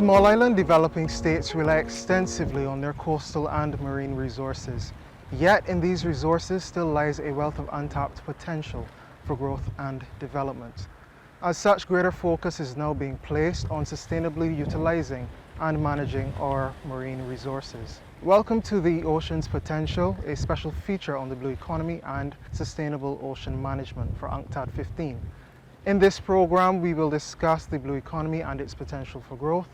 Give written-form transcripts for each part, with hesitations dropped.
Small island developing states rely extensively on their coastal and marine resources. Yet in these resources still lies a wealth of untapped potential for growth and development. As such, greater focus is now being placed on sustainably utilizing and managing our marine resources. Welcome to the Ocean's Potential, a special feature on the blue economy and sustainable ocean management for UNCTAD 15. In this program, we will discuss the blue economy and its potential for growth,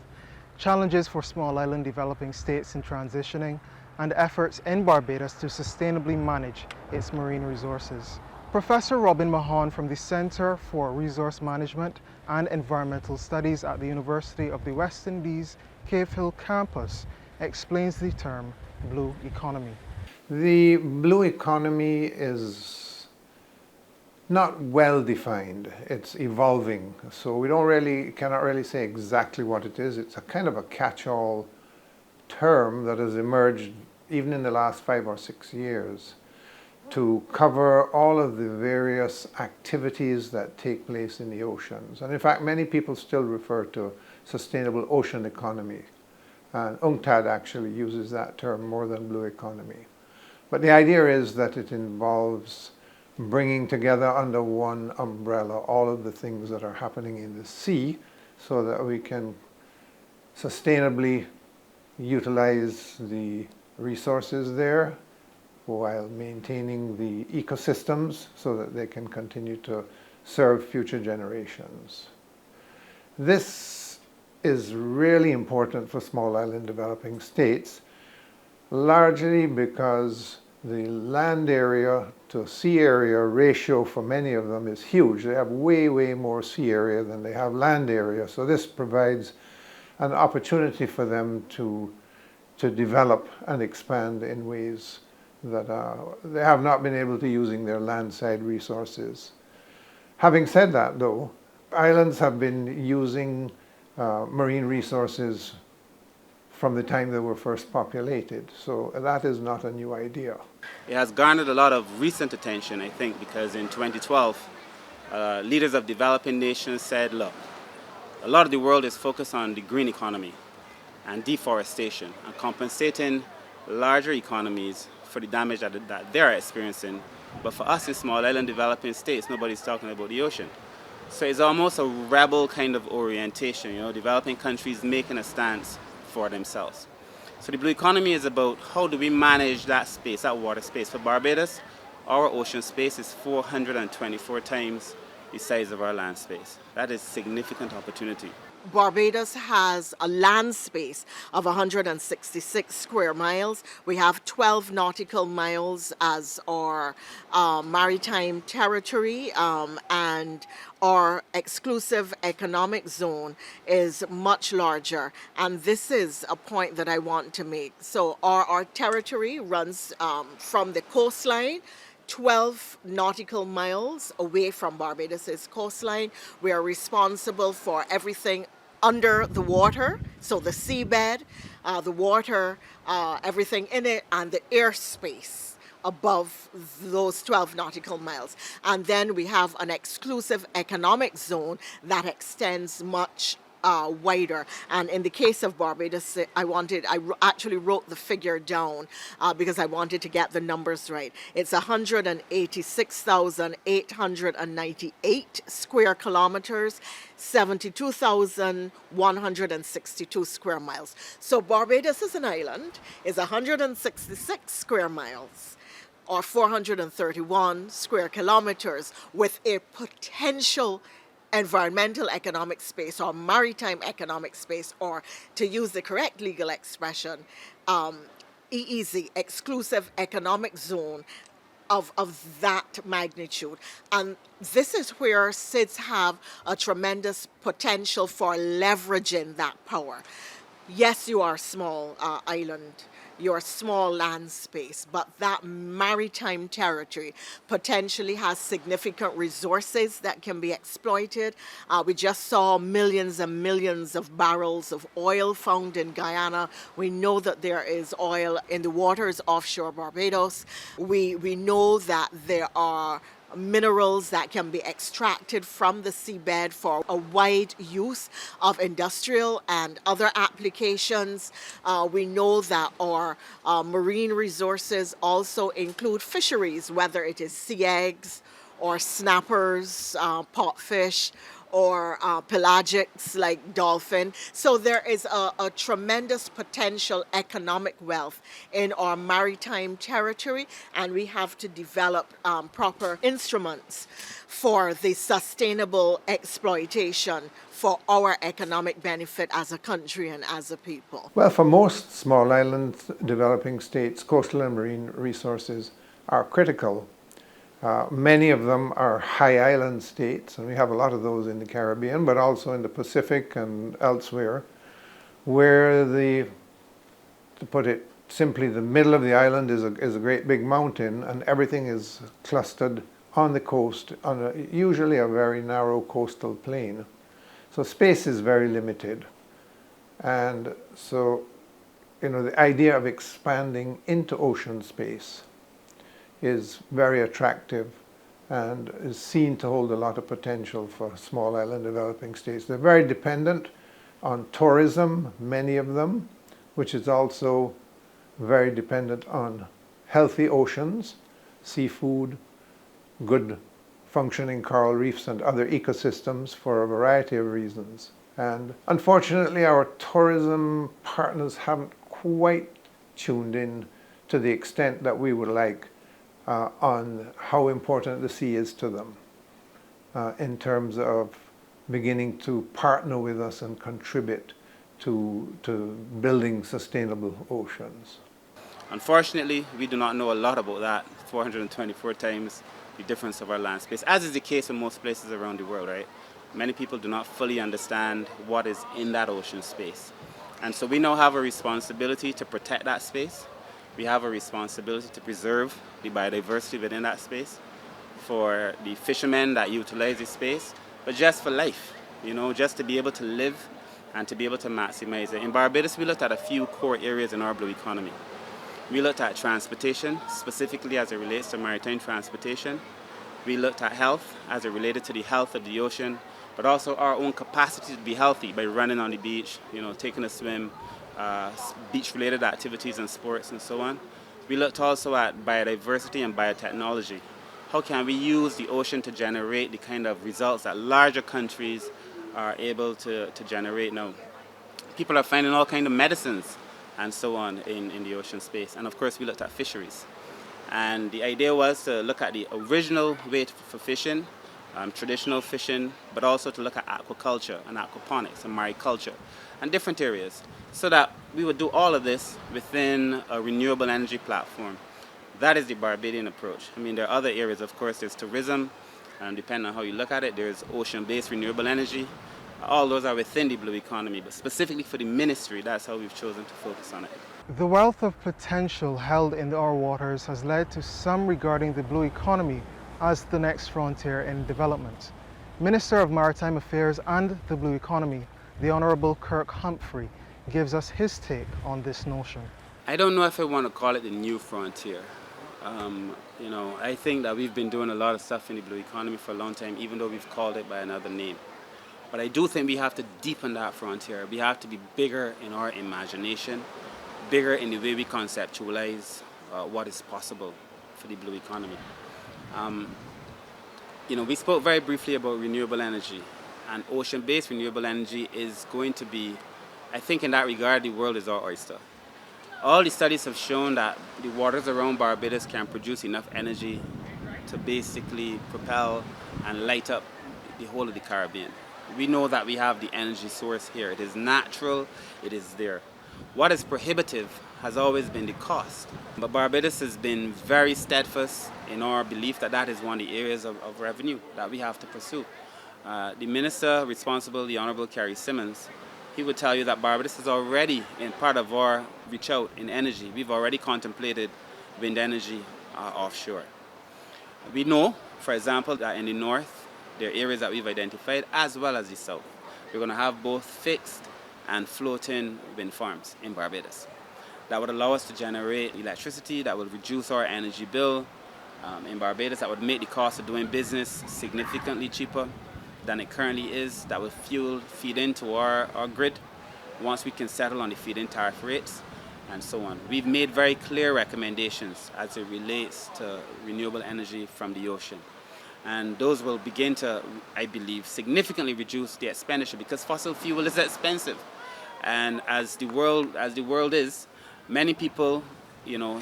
challenges for small island developing states in transitioning, and efforts in Barbados to sustainably manage its marine resources. Professor Robin Mahon from the Center for Resource Management and Environmental Studies at the University of the West Indies Cave Hill campus explains the term blue economy. The blue economy is not well defined. It's evolving, so we cannot really say exactly what it is. It's a kind of a catch-all term that has emerged even in the last 5 or 6 years to cover all of the various activities that take place in the oceans. And in fact, many people still refer to sustainable ocean economy. And UNCTAD actually uses that term more than blue economy. But the idea is that it involves bringing together under one umbrella all of the things that are happening in the sea so that we can sustainably utilize the resources there while maintaining the ecosystems so that they can continue to serve future generations. This is really important for small island developing states, largely because the land area to sea area ratio for many of them is huge. They have way more sea area than they have land area. So this provides an opportunity for them to develop and expand in ways that they have not been able to using their landside resources. Having said that though, islands have been using marine resources from the time they were first populated. So that is not a new idea. It has garnered a lot of recent attention, I think, because in 2012, leaders of developing nations said, look, a lot of the world is focused on the green economy and deforestation and compensating larger economies for the damage that they're experiencing. But for us in small island developing states, nobody's talking about the ocean. So it's almost a rebel kind of orientation, developing countries making a stance for themselves. So the blue economy is about how do we manage that space, that water space. For Barbados, our ocean space is 424 times the size of our land space. That is significant opportunity. Barbados has a land space of 166 square miles. We have 12 nautical miles as our maritime territory, and our exclusive economic zone is much larger. And this is a point that I want to make. So our territory runs from the coastline 12 nautical miles away from Barbados's coastline. We are responsible for everything under the water, so the seabed, the water, everything in it, and the airspace above those 12 nautical miles. And then we have an exclusive economic zone that extends much wider. And in the case of Barbados, I actually wrote the figure down because I wanted to get the numbers right. It's 186,898 square kilometers, 72,162 square miles. So Barbados as an island is 166 square miles, or 431 square kilometers, with a potential environmental economic space or maritime economic space, or to use the correct legal expression, EEZ, exclusive economic zone of that magnitude. And this is where SIDS have a tremendous potential for leveraging that power. Yes, you are a small island, your small land space, but that maritime territory potentially has significant resources that can be exploited. We just saw millions and millions of barrels of oil found in Guyana. We know that there is oil in the waters offshore Barbados. We know that there are minerals that can be extracted from the seabed for a wide use of industrial and other applications. We know that our marine resources also include fisheries, whether it is sea eggs or snappers, potfish, or pelagics like dolphin. So there is a tremendous potential economic wealth in our maritime territory, and we have to develop proper instruments for the sustainable exploitation for our economic benefit as a country and as a people. Well, for most small island developing states, coastal and marine resources are critical. Many of them are high island states, and we have a lot of those in the Caribbean, but also in the Pacific and elsewhere, where to put it simply, the middle of the island is a great big mountain, and everything is clustered on the coast, on usually a very narrow coastal plain. So space is very limited. And so, the idea of expanding into ocean space is very attractive and is seen to hold a lot of potential for small island developing states. They're very dependent on tourism, many of them, which is also very dependent on healthy oceans, seafood, good functioning coral reefs and other ecosystems for a variety of reasons. And unfortunately, our tourism partners haven't quite tuned in to the extent that we would like on how important the sea is to them in terms of beginning to partner with us and contribute to building sustainable oceans. Unfortunately, we do not know a lot about that 424 times the difference of our land space, as is the case in most places around the world, right? Many people do not fully understand what is in that ocean space. And so we now have a responsibility to protect that space. We have a responsibility to preserve the biodiversity within that space for the fishermen that utilize the space, but just for life, just to be able to live and to be able to maximize it. In Barbados, we looked at a few core areas in our blue economy. We looked at transportation, specifically as it relates to maritime transportation. We looked at health as it related to the health of the ocean, but also our own capacity to be healthy by running on the beach, taking a swim, beach-related activities and sports and so on. We looked also at biodiversity and biotechnology. How can we use the ocean to generate the kind of results that larger countries are able to generate now? People are finding all kinds of medicines and so on in the ocean space. And of course, we looked at fisheries. And the idea was to look at the original way for fishing, traditional fishing, but also to look at aquaculture and aquaponics and mariculture and different areas, so that we would do all of this within a renewable energy platform. That is the Barbadian approach. There are other areas, of course. There's tourism, and depending on how you look at it, there's ocean-based renewable energy. All those are within the blue economy, but specifically for the ministry, that's how we've chosen to focus on it. The wealth of potential held in our waters has led to some regarding the blue economy as the next frontier in development. Minister of Maritime Affairs and the Blue Economy, the Honourable Kirk Humphrey, gives us his take on this notion. I don't know if I want to call it the new frontier. I think that we've been doing a lot of stuff in the blue economy for a long time, even though we've called it by another name. But I do think we have to deepen that frontier. We have to be bigger in our imagination, bigger in the way we conceptualize what is possible for the blue economy. We spoke very briefly about renewable energy, and ocean-based renewable energy is going to be, I think in that regard, the world is our oyster. All the studies have shown that the waters around Barbados can produce enough energy to basically propel and light up the whole of the Caribbean. We know that we have the energy source here. It is natural, it is there. What is prohibitive has always been the cost. But Barbados has been very steadfast in our belief that that is one of the areas of revenue that we have to pursue. The minister responsible, the Honourable Carrie Simmons, he would tell you that Barbados is already in part of our reach out in energy. We've already contemplated wind energy offshore. We know, for example, that in the north, there are areas that we've identified as well as the south. We're going to have both fixed and floating wind farms in Barbados. That would allow us to generate electricity, that will reduce our energy bill, in Barbados that would make the cost of doing business significantly cheaper than it currently is, that would feed into our grid once we can settle on the feed-in tariff rates and so on. We've made very clear recommendations as it relates to renewable energy from the ocean. And those will begin to, I believe, significantly reduce the expenditure because fossil fuel is expensive. And as the world is, many people,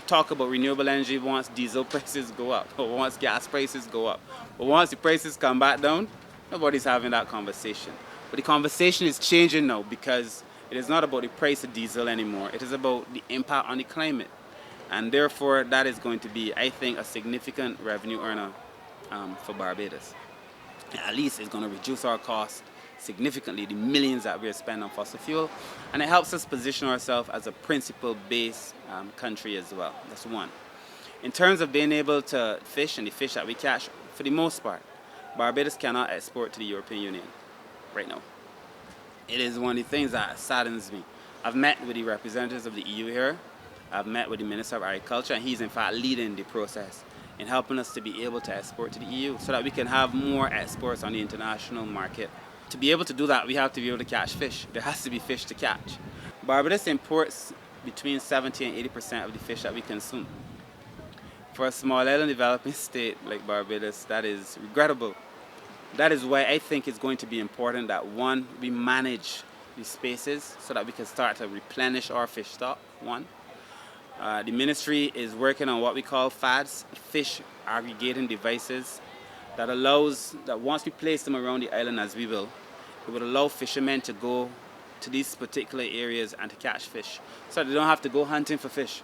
talk about renewable energy once diesel prices go up or once gas prices go up. But once the prices come back down, nobody's having that conversation. But the conversation is changing now because it is not about the price of diesel anymore. It is about the impact on the climate. And therefore, that is going to be, I think, a significant revenue earner for Barbados. At least it's going to reduce our costs significantly, the millions that we're spending on fossil fuel, and it helps us position ourselves as a principle-based country as well. That's one. In terms of being able to fish and the fish that we catch, for the most part, Barbados cannot export to the European Union right now. It is one of the things that saddens me. I've met with the representatives of the EU here. I've met with the Minister of Agriculture, and he's in fact leading the process in helping us to be able to export to the EU so that we can have more exports on the international market. To be able to do that, we have to be able to catch fish. There has to be fish to catch. Barbados imports between 70 and 80% of the fish that we consume. For a small island developing state like Barbados, that is regrettable. That is why I think it's going to be important that, one, we manage these spaces so that we can start to replenish our fish stock, one. The ministry is working on what we call FADs, fish aggregating devices, that allows, that once we place them around the island as we will, it would allow fishermen to go to these particular areas and to catch fish. So they don't have to go hunting for fish.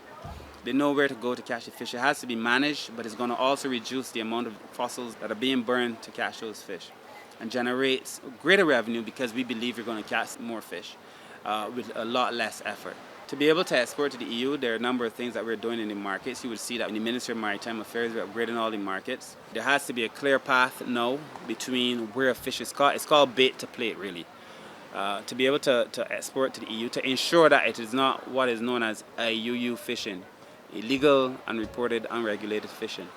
They know where to go to catch the fish. It has to be managed, but it's going to also reduce the amount of fossils that are being burned to catch those fish and generates greater revenue because we believe we're going to catch more fish with a lot less effort. To be able to export to the EU, there are a number of things that we're doing in the markets. You would see that in the Ministry of Maritime Affairs, we're upgrading all the markets. There has to be a clear path now between where a fish is caught. It's called bait to plate, really. To be able to export to the EU, to ensure that it is not what is known as IUU fishing, illegal, unreported, unregulated fishing,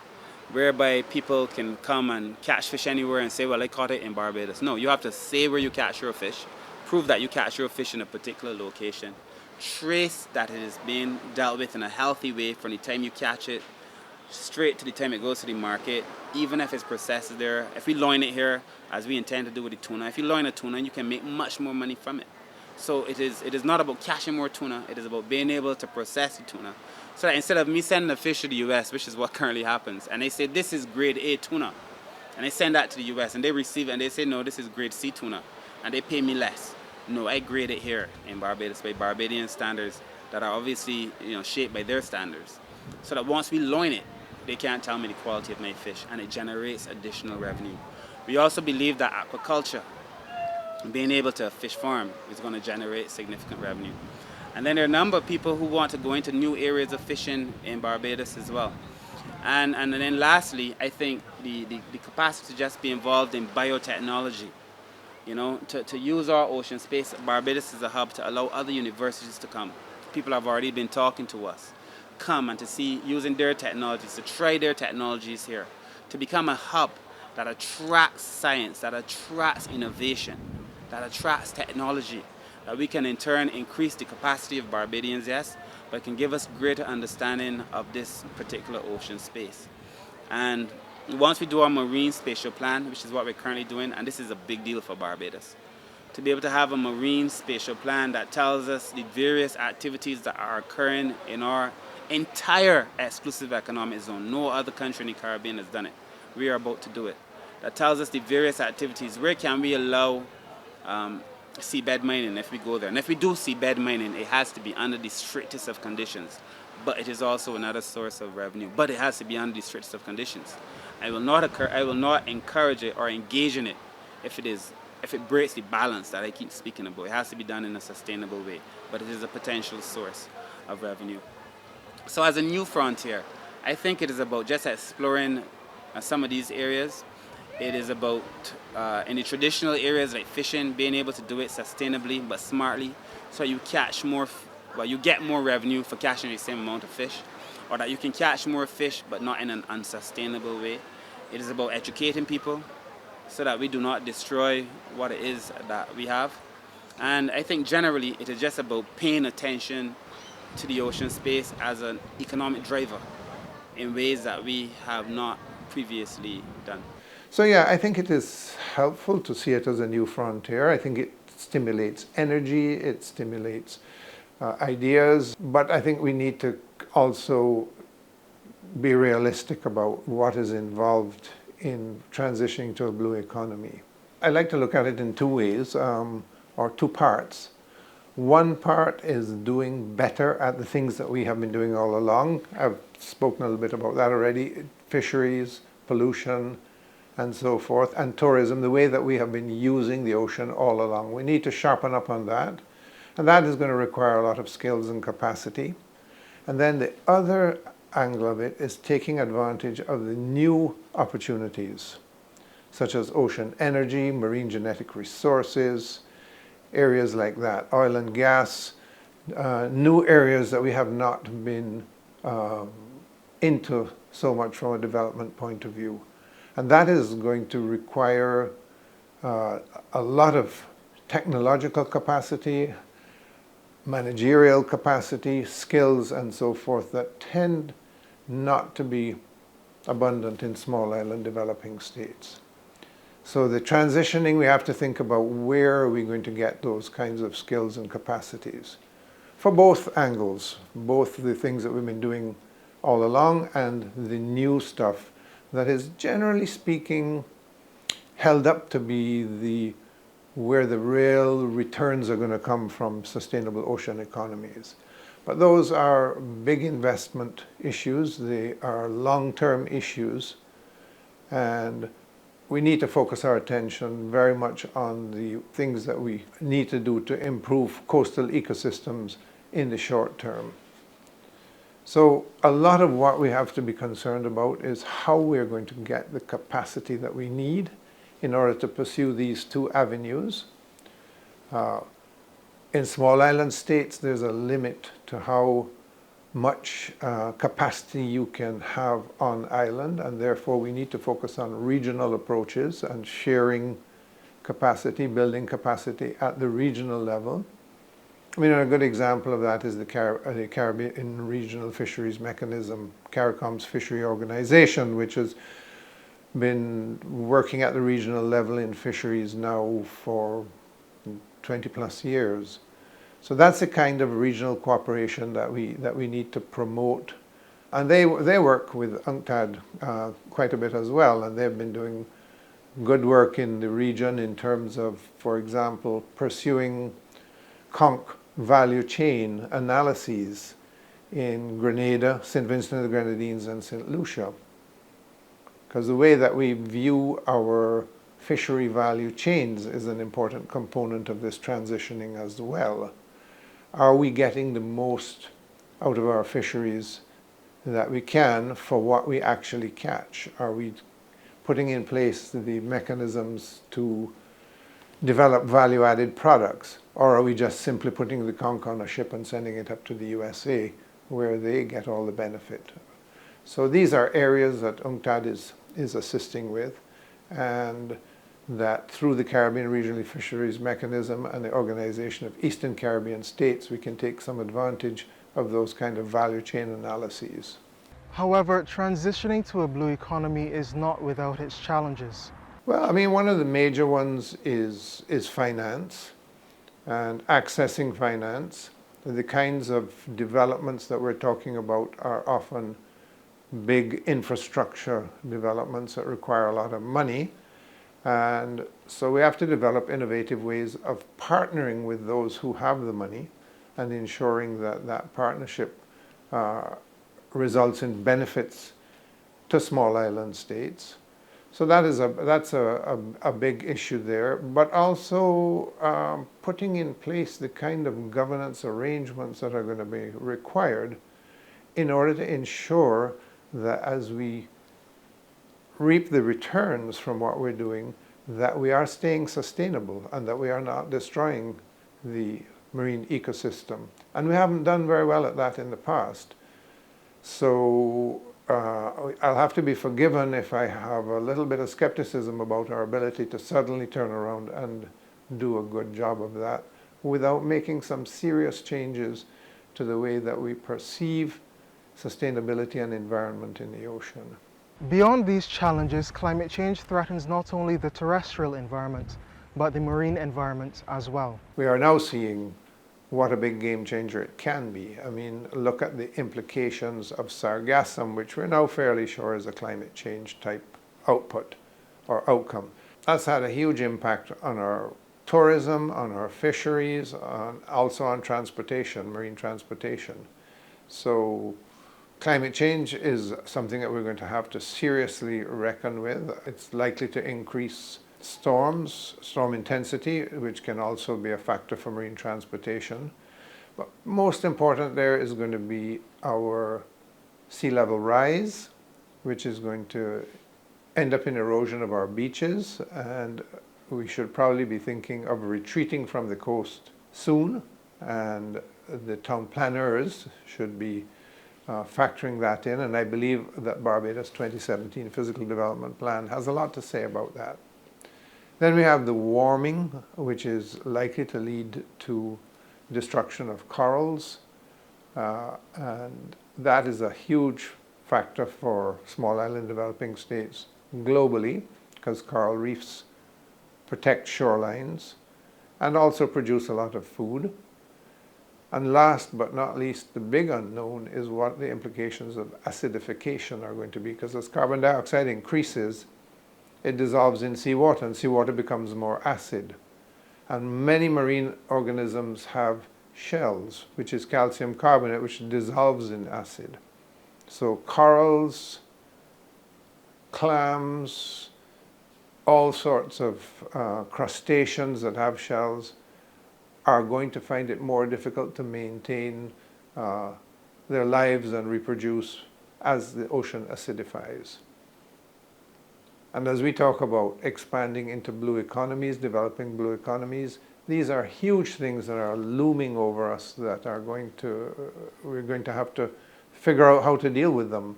whereby people can come and catch fish anywhere and say, well, I caught it in Barbados. No, you have to say where you catch your fish, prove that you catch your fish in a particular location, trace that it is being dealt with in a healthy way from the time you catch it straight to the time it goes to the market, even if it's processed there. If we loin it here, as we intend to do with the tuna, if you loin a tuna, you can make much more money from it. So it is not about catching more tuna, it is about being able to process the tuna. So that instead of me sending a fish to the US, which is what currently happens, and they say this is grade A tuna, and they send that to the US and they receive it and they say no, this is grade C tuna, and they pay me less. No, I grade it here in Barbados by Barbadian standards that are obviously shaped by their standards. So that once we loin it, they can't tell me the quality of my fish, and it generates additional revenue. We also believe that aquaculture, being able to fish farm, is going to generate significant revenue. And then there are a number of people who want to go into new areas of fishing in Barbados as well. And then lastly, I think the capacity to just be involved in biotechnology. To use our ocean space, Barbados is a hub to allow other universities to come. People have already been talking to us. Come and to see using their technologies, to try their technologies here, to become a hub that attracts science, that attracts innovation, that attracts technology, that we can in turn increase the capacity of Barbadians, yes, but can give us greater understanding of this particular ocean space. And once we do our marine spatial plan, which is what we're currently doing, and this is a big deal for Barbados, to be able to have a marine spatial plan that tells us the various activities that are occurring in our entire exclusive economic zone. No other country in the Caribbean has done it. We are about to do it. That tells us the various activities. Where can we allow seabed mining if we go there? And if we do seabed mining, it has to be under the strictest of conditions. But it is also another source of revenue. But it has to be under the strictest of conditions. I will not encourage it or engage in it if it breaks the balance that I keep speaking about. It has to be done in a sustainable way. But it is a potential source of revenue. So as a new frontier, I think it is about just exploring some of these areas. It is about, in the traditional areas like fishing, being able to do it sustainably but smartly, so you catch more, you get more revenue for catching the same amount of fish. or that you can catch more fish but not in an unsustainable way. It is about educating people so that we do not destroy what it is that we have. And I think generally it is just about paying attention to the ocean space as an economic driver in ways that we have not previously done. So yeah, I think it is helpful to see it as a new frontier. I think it stimulates energy, it stimulates ideas, but I think we need to also be realistic about what is involved in transitioning to a blue economy. I like to look at it in two ways, or two parts. One part is doing better at the things that we have been doing all along. I've spoken a little bit about that already. Fisheries, pollution, and so forth, and tourism, the way that we have been using the ocean all along. We need to sharpen up on that, and that is going to require a lot of skills and capacity. And then the other angle of it is taking advantage of the new opportunities, such as ocean energy, marine genetic resources, areas like that, oil and gas, new areas that we have not been into so much from a development point of view. And that is going to require a lot of technological capacity, managerial capacity, skills, and so forth that tend not to be abundant in small island developing states. So the transitioning, we have to think about where are we going to get those kinds of skills and capacities for both angles, both the things that we've been doing all along and the new stuff that is, generally speaking, held up to be where the real returns are going to come from sustainable ocean economies. But those are big investment issues, they are long-term issues, and we need to focus our attention very much on the things that we need to do to improve coastal ecosystems in the short term. So a lot of what we have to be concerned about is how we're going to get the capacity that we need in order to pursue these two avenues. In small island states, there's a limit to how much capacity you can have on island, and therefore we need to focus on regional approaches and sharing capacity, building capacity at the regional level. I mean, a good example of that is the Caribbean Regional Fisheries Mechanism, CARICOM's fishery organization, which has been working at the regional level in fisheries now for 20 plus years. So that's the kind of regional cooperation that we need to promote. And they work with UNCTAD quite a bit as well, and they've been doing good work in the region in terms of, for example, pursuing conch value chain analyses in Grenada, St. Vincent and the Grenadines, and St. Lucia. Because the way that we view our fishery value chains is an important component of this transitioning as well. Are we getting the most out of our fisheries that we can for what we actually catch? Are we putting in place the mechanisms to develop value-added products? Or are we just simply putting the conch on a ship and sending it up to the USA where they get all the benefit? So these are areas that UNCTAD is assisting with, and that through the Caribbean Regional Fisheries Mechanism and the Organization of Eastern Caribbean States, we can take some advantage of those kind of value chain analyses. However, transitioning to a blue economy is not without its challenges. Well, I mean, one of the major ones is finance and accessing finance. The kinds of developments that we're talking about are often big infrastructure developments that require a lot of money. And so we have to develop innovative ways of partnering with those who have the money and ensuring that that partnership results in benefits to small island states. So that's a big issue there, but also putting in place the kind of governance arrangements that are going to be required in order to ensure that as we reap the returns from what we're doing, that we are staying sustainable and that we are not destroying the marine ecosystem. And we haven't done very well at that in the past. So I'll have to be forgiven if I have a little bit of skepticism about our ability to suddenly turn around and do a good job of that without making some serious changes to the way that we perceive sustainability and environment in the ocean. Beyond these challenges, climate change threatens not only the terrestrial environment, but the marine environment as well. We are now seeing what a big game changer it can be. I mean, look at the implications of sargassum, which we're now fairly sure is a climate change type output or outcome. That's had a huge impact on our tourism, on our fisheries, also on transportation, marine transportation. So climate change is something that we're going to have to seriously reckon with. It's likely to increase storms, storm intensity, which can also be a factor for marine transportation. But most important there is going to be our sea level rise, which is going to end up in erosion of our beaches, and we should probably be thinking of retreating from the coast soon, and the town planners should be factoring that in, and I believe that Barbados 2017 Physical Development Plan has a lot to say about that. Then we have the warming, which is likely to lead to destruction of corals, and that is a huge factor for small island developing states globally, because coral reefs protect shorelines and also produce a lot of food. And last but not least, the big unknown is what the implications of acidification are going to be, because as carbon dioxide increases, it dissolves in seawater, and seawater becomes more acid. And many marine organisms have shells, which is calcium carbonate, which dissolves in acid. So corals, clams, all sorts of crustaceans that have shells are going to find it more difficult to maintain their lives and reproduce as the ocean acidifies. And as we talk about expanding into blue economies, developing blue economies, these are huge things that are looming over us that are we're going to have to figure out how to deal with them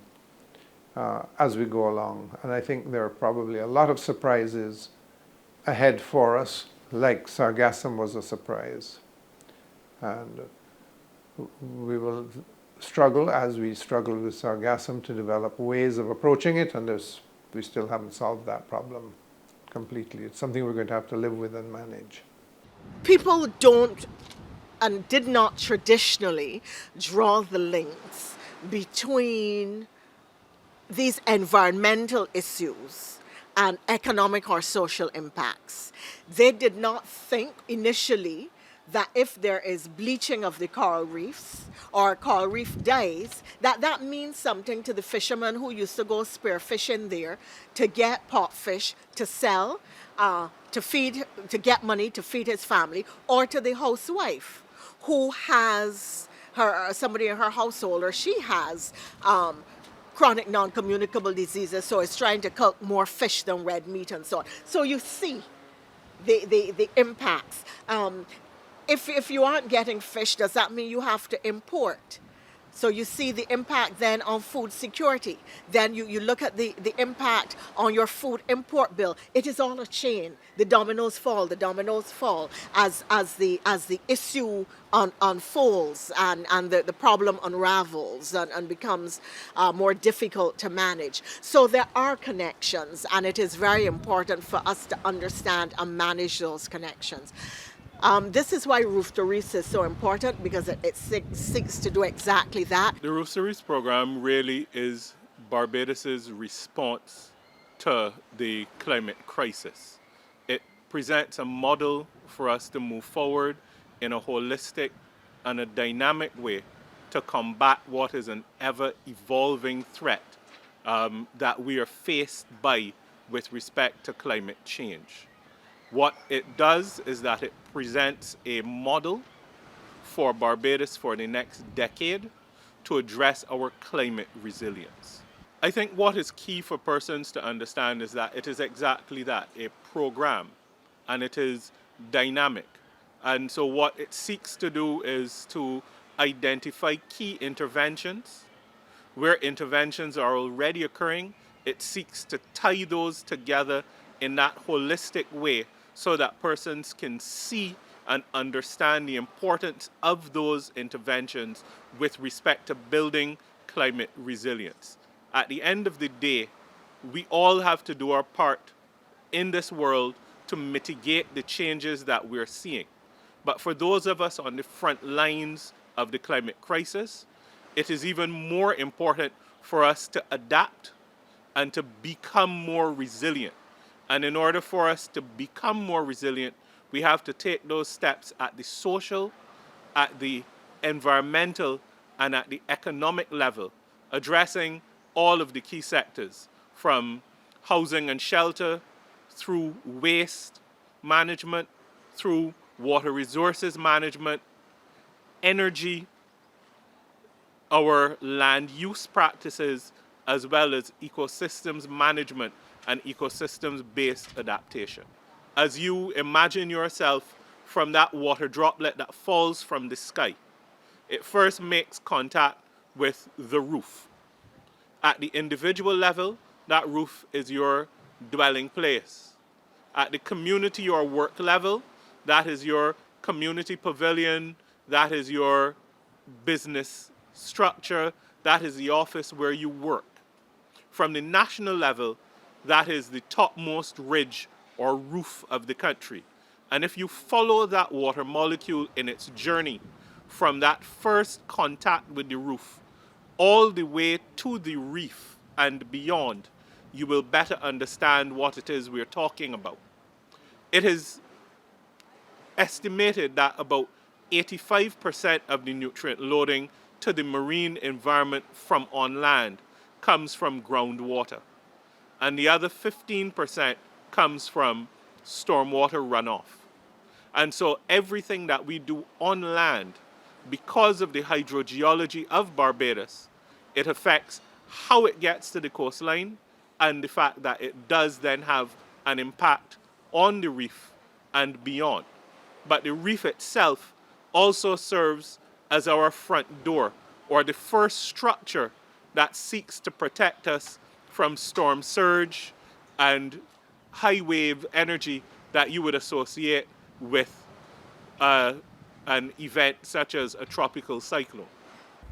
as we go along. And I think there are probably a lot of surprises ahead for us, like sargassum was a surprise. And we will struggle, as we struggled with sargassum, to develop ways of approaching it, and we still haven't solved that problem completely. It's something we're going to have to live with and manage. People don't and did not traditionally draw the links between these environmental issues and economic or social impacts. They did not think initially that if there is bleaching of the coral reefs or coral reef dies, that means something to the fisherman who used to go spear fishing there to get pot fish to sell, to get money to feed his family, or to the housewife who has somebody in her household, or she has chronic non-communicable diseases, so it's trying to cook more fish than red meat and so on. So you see the impacts. If you aren't getting fish, does that mean you have to import? So you see the impact then on food security. Then you look at the impact on your food import bill. It is all a chain. The dominoes fall as the issue unfolds and the problem unravels and becomes more difficult to manage. So there are connections, and it is very important for us to understand and manage those connections. This is why Roof to Reefs is so important, because it seeks to do exactly that. The Roof to Reefs program really is Barbados's response to the climate crisis. It presents a model for us to move forward in a holistic and a dynamic way to combat what is an ever-evolving threat that we are faced by with respect to climate change. What it does is that it presents a model for Barbados for the next decade to address our climate resilience. I think what is key for persons to understand is that it is exactly that, a program, and it is dynamic. And so what it seeks to do is to identify key interventions where interventions are already occurring, it seeks to tie those together in that holistic way so that persons can see and understand the importance of those interventions with respect to building climate resilience. At the end of the day, we all have to do our part in this world to mitigate the changes that we're seeing. But for those of us on the front lines of the climate crisis, it is even more important for us to adapt and to become more resilient. And in order for us to become more resilient, we have to take those steps at the social, at the environmental, and at the economic level, addressing all of the key sectors, from housing and shelter, through waste management, through water resources management, energy, our land use practices, as well as ecosystems management and ecosystems-based adaptation. As you imagine yourself from that water droplet that falls from the sky, it first makes contact with the roof. At the individual level, that roof is your dwelling place. At the community or work level, that is your community pavilion, that is your business structure, that is the office where you work. From the national level, that is the topmost ridge or roof of the country. And if you follow that water molecule in its journey from that first contact with the roof all the way to the reef and beyond, you will better understand what it is we're talking about. It is estimated that about 85% of the nutrient loading to the marine environment from on land comes from groundwater, and the other 15% comes from stormwater runoff. And so everything that we do on land, because of the hydrogeology of Barbados, it affects how it gets to the coastline and the fact that it does then have an impact on the reef and beyond. But the reef itself also serves as our front door, or the first structure that seeks to protect us from storm surge and high wave energy that you would associate with an event such as a tropical cyclone.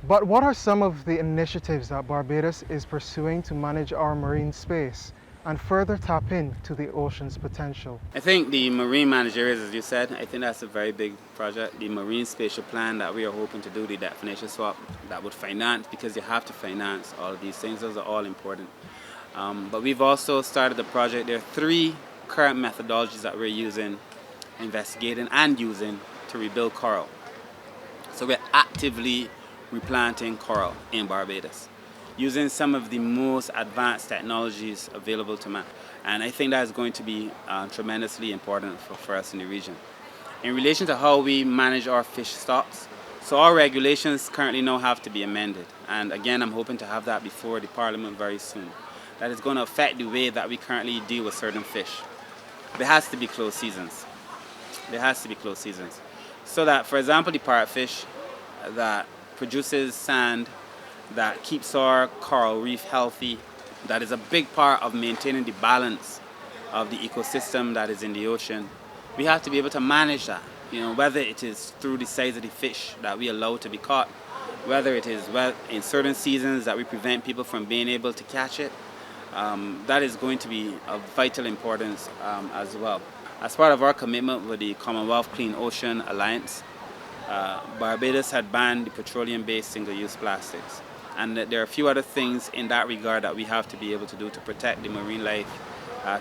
But what are some of the initiatives that Barbados is pursuing to manage our marine space and further tap into the ocean's potential? I think the marine managerials, as you said, I think that's a very big project. The marine spatial plan that we are hoping to do, the definition swap, that would finance, because you have to finance all of these things. Those are all important. But we've also started the project. There are 3 current methodologies that we're using, investigating and using to rebuild coral. So we're actively replanting coral in Barbados, using some of the most advanced technologies available to man. And I think that is going to be tremendously important for us in the region. In relation to how we manage our fish stocks, so our regulations currently now have to be amended. And again, I'm hoping to have that before the Parliament very soon. That is going to affect the way that we currently deal with certain fish. There has to be closed seasons. There has to be closed seasons. So that, for example, the parrotfish that produces sand, that keeps our coral reef healthy, that is a big part of maintaining the balance of the ecosystem that is in the ocean. We have to be able to manage that, whether it is through the size of the fish that we allow to be caught, whether it is in certain seasons that we prevent people from being able to catch it. That is going to be of vital importance as well. As part of our commitment with the Commonwealth Clean Ocean Alliance, Barbados had banned the petroleum-based single-use plastics. And there are a few other things in that regard that we have to be able to do to protect the marine life,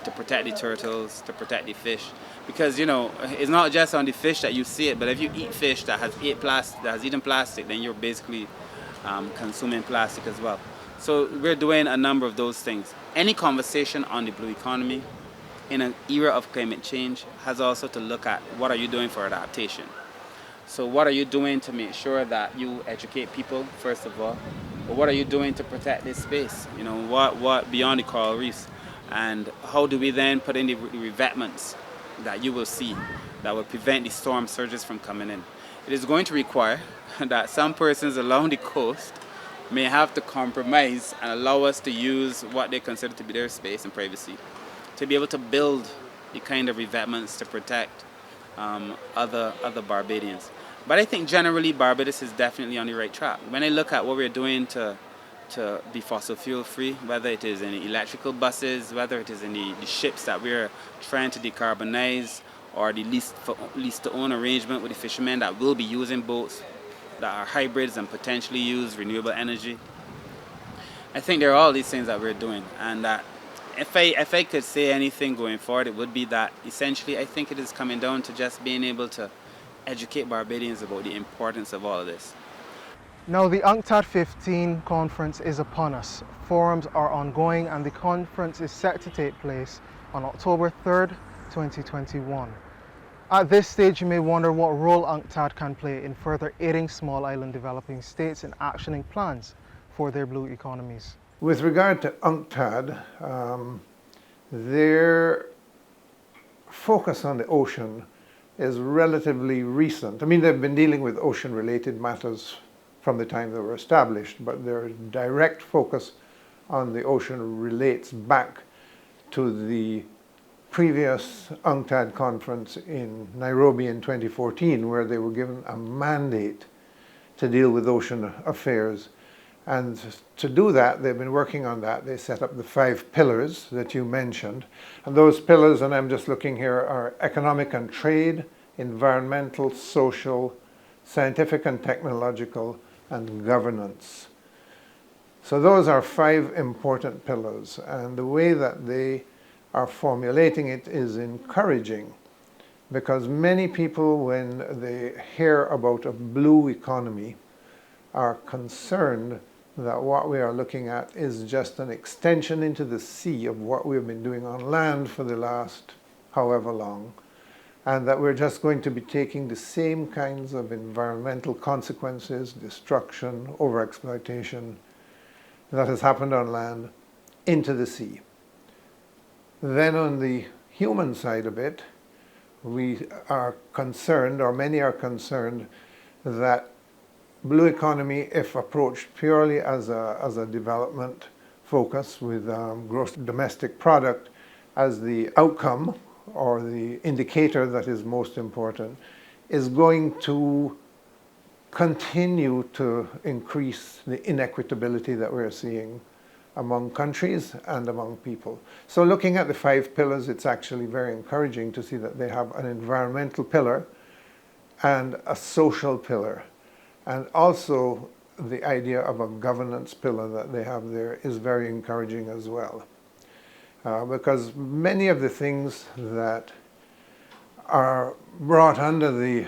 to protect the turtles, to protect the fish. Because, it's not just on the fish that you see it, but if you eat fish that has eaten plastic, then you're basically consuming plastic as well. So we're doing a number of those things. Any conversation on the blue economy in an era of climate change has also to look at what are you doing for adaptation. So what are you doing to make sure that you educate people, first of all? But what are you doing to protect this space? What beyond the coral reefs? And how do we then put in the revetments that you will see that will prevent the storm surges from coming in? It is going to require that some persons along the coast may have to compromise and allow us to use what they consider to be their space and privacy to be able to build the kind of revetments to protect other Barbadians. But I think generally Barbados is definitely on the right track. When I look at what we're doing to be fossil fuel free, whether it is in the electrical buses, whether it is in the ships that we're trying to decarbonize, or the lease to own arrangement with the fishermen that will be using boats that are hybrids and potentially use renewable energy. I think there are all these things that we're doing, and that if I could say anything going forward, it would be that essentially I think it is coming down to just being able to educate Barbadians about the importance of all of this. Now, the UNCTAD 15 conference is upon us. Forums are ongoing and the conference is set to take place on October 3rd, 2021. At this stage, you may wonder what role UNCTAD can play in further aiding small island developing states in actioning plans for their blue economies. With regard to UNCTAD, their focus on the ocean is relatively recent. I mean, they've been dealing with ocean-related matters from the time they were established, but their direct focus on the ocean relates back to the previous UNCTAD conference in Nairobi in 2014, where they were given a mandate to deal with ocean affairs. And to do that, they've been working on that. They set up the 5 pillars that you mentioned. And those pillars, and I'm just looking here, are economic and trade, environmental, social, scientific and technological, and governance. So those are 5 important pillars. And the way that they are formulating it is encouraging, because many people, when they hear about a blue economy, are concerned that what we are looking at is just an extension into the sea of what we've been doing on land for the last however long, and that we're just going to be taking the same kinds of environmental consequences, destruction, overexploitation that has happened on land into the sea. Then on the human side of it, we are concerned, or many are concerned, that blue economy, if approached purely as a development focus with gross domestic product as the outcome or the indicator that is most important, is going to continue to increase the inequitability that we're seeing among countries and among people. So looking at the 5 pillars, it's actually very encouraging to see that they have an environmental pillar and a social pillar. And also the idea of a governance pillar that they have there is very encouraging as well. Because many of the things that are brought under the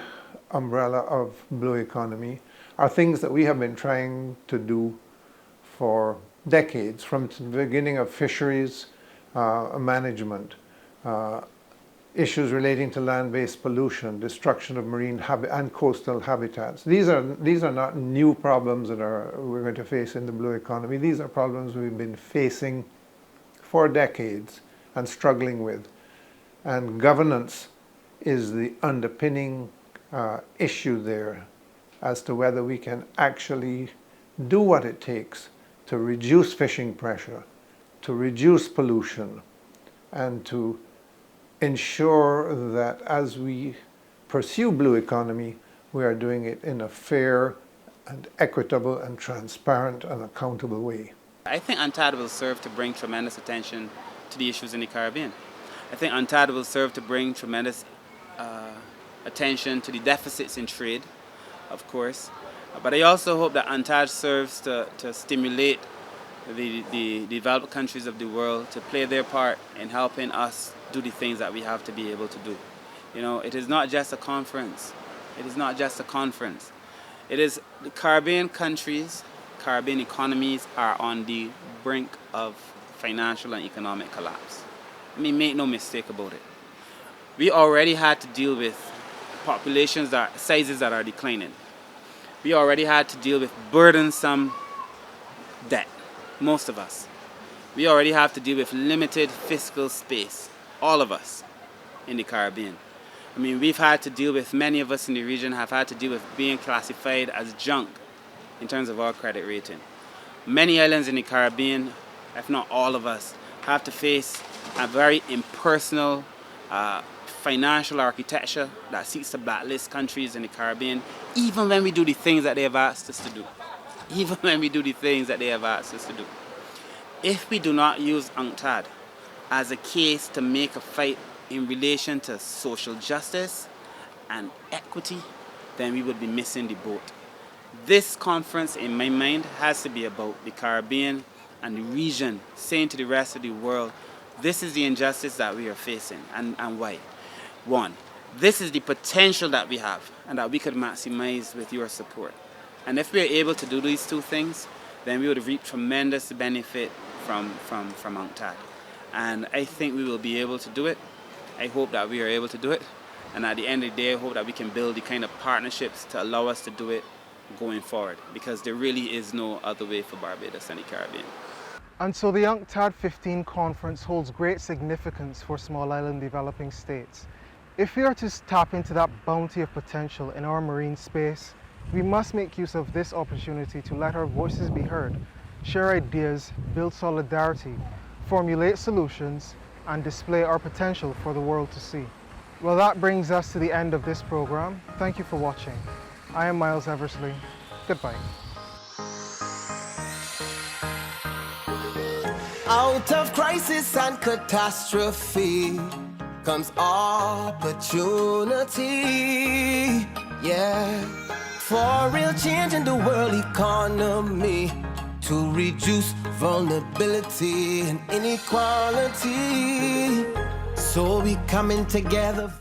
umbrella of blue economy are things that we have been trying to do for decades, from the beginning of fisheries management, issues relating to land-based pollution, destruction of marine and coastal habitats. These are not new problems that we're going to face in the blue economy. These are problems we've been facing for decades and struggling with. And governance is the underpinning issue there as to whether we can actually do what it takes to reduce fishing pressure, to reduce pollution, and to ensure that as we pursue blue economy, we are doing it in a fair and equitable and transparent and accountable way. I think UNCTAD will serve to bring tremendous attention to the issues in the Caribbean. I think UNCTAD will serve to bring tremendous attention to the deficits in trade, of course. But I also hope that UNCTAD serves to stimulate the developed countries of the world to play their part in helping us do the things that we have to be able to do. You know, it is not just a conference. It is not just a conference. It is the Caribbean countries, Caribbean economies are on the brink of financial and economic collapse. I mean, make no mistake about it. We already had to deal with populations sizes that are declining. We already had to deal with burdensome debt, most of us. We already have to deal with limited fiscal space, all of us in the Caribbean. I mean, we've had to deal with, many of us in the region have had to deal with being classified as junk in terms of our credit rating. Many islands in the Caribbean, if not all of us, have to face a very impersonal financial architecture that seeks to blacklist countries in the Caribbean, even when we do the things that they have asked us to do. Even when we do the things that they have asked us to do. If we do not use UNCTAD as a case to make a fight in relation to social justice and equity, then we would be missing the boat. This conference, in my mind, has to be about the Caribbean and the region, saying to the rest of the world, this is the injustice that we are facing, and why. One, this is the potential that we have and that we could maximize with your support. And if we are able to do these two things, then we would reap tremendous benefit from UNCTAD. And I think we will be able to do it. I hope that we are able to do it. And at the end of the day, I hope that we can build the kind of partnerships to allow us to do it going forward, because there really is no other way for Barbados and the Caribbean. And so the UNCTAD 15 conference holds great significance for small island developing states. If we are to tap into that bounty of potential in our marine space, we must make use of this opportunity to let our voices be heard, share ideas, build solidarity, formulate solutions, and display our potential for the world to see. Well, that brings us to the end of this program. Thank you for watching. I am Miles Eversley. Goodbye. Out of crisis and catastrophe comes opportunity, yeah, for real change in the world economy, to reduce vulnerability and inequality. So we coming together.